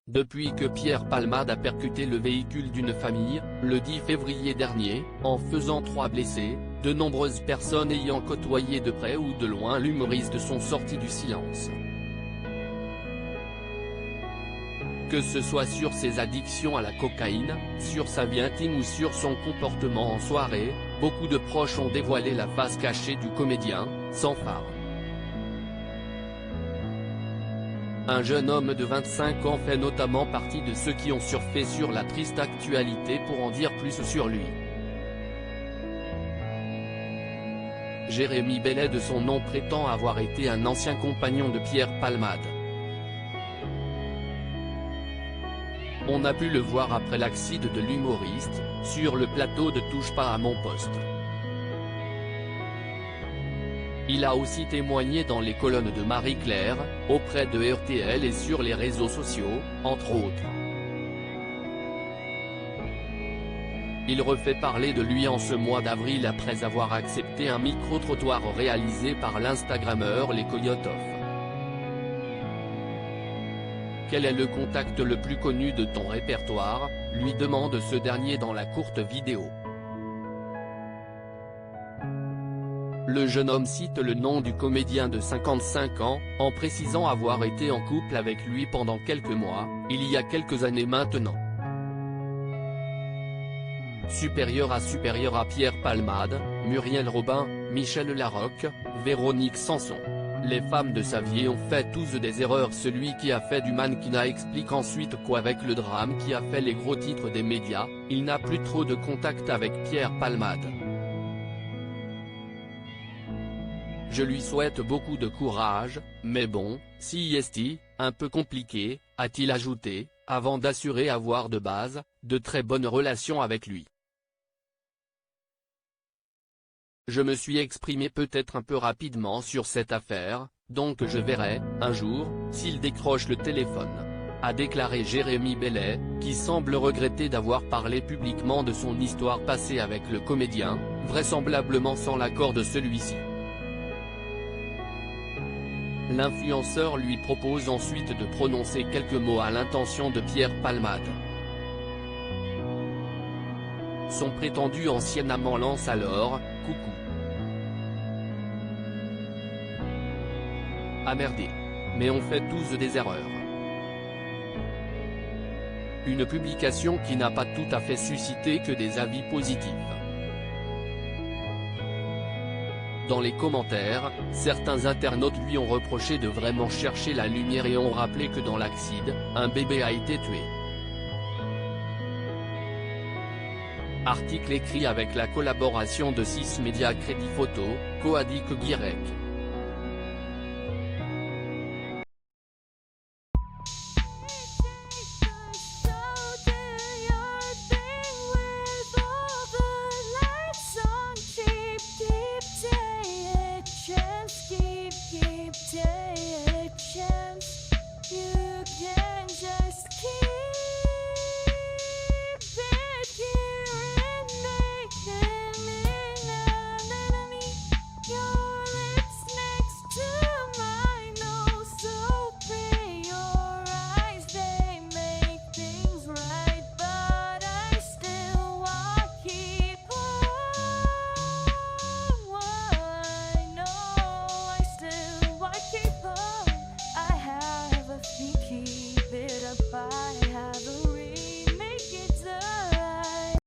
Depuis que Pierre Palmade a percuté le véhicule d'une famille, le 10 février dernier, en faisant 3 blessés, de nombreuses personnes ayant côtoyé de près ou de loin l'humoriste sont sorties du silence. Que ce soit sur ses addictions à la cocaïne, sur sa vie intime ou sur son comportement en soirée, beaucoup de proches ont dévoilé la face cachée du comédien, sans phare. Un jeune homme de 25 ans fait notamment partie de ceux qui ont surfé sur la triste actualité pour en dire plus sur lui. Jérémy Bellet, de son nom, prétend avoir été un ancien compagnon de Pierre Palmade. On a pu le voir après l'accident de l'humoriste, sur le plateau de Touche pas à mon poste. Il a aussi témoigné dans les colonnes de Marie-Claire, auprès de RTL et sur les réseaux sociaux, entre autres. Il refait parler de lui en ce mois d'avril après avoir accepté un micro-trottoir réalisé par l'Instagrammeur Les Coyotov. Quel est le contact le plus connu de ton répertoire, lui demande ce dernier dans la courte vidéo. Le jeune homme cite le nom du comédien de 55 ans, en précisant avoir été en couple avec lui pendant quelques mois, il y a quelques années maintenant. Supérieur à Pierre Palmade, Muriel Robin, Michel Larocque, Véronique Sanson. Les femmes de sa vie ont fait tous des erreurs. Celui qui a fait du mannequinat explique ensuite qu'avec le drame qui a fait les gros titres des médias, il n'a plus trop de contact avec Pierre Palmade. Je lui souhaite beaucoup de courage, mais bon, si est un peu compliqué, a-t-il ajouté, avant d'assurer avoir de base, de très bonnes relations avec lui. Je me suis exprimé peut-être un peu rapidement sur cette affaire, donc je verrai, un jour, s'il décroche le téléphone. A déclaré Jérémy Bellet, qui semble regretter d'avoir parlé publiquement de son histoire passée avec le comédien, vraisemblablement sans l'accord de celui-ci. L'influenceur lui propose ensuite de prononcer quelques mots à l'intention de Pierre Palmade. Son prétendu ancien amant lance alors « Coucou. Ah merdé. Mais on fait tous des erreurs ». Une publication qui n'a pas tout à fait suscité que des avis positifs. Dans les commentaires, certains internautes lui ont reproché de vraiment chercher la lumière et ont rappelé que dans l'accident, un bébé a été tué. Article écrit avec la collaboration de 6 médias Crédit Photo, Coadic Guirec.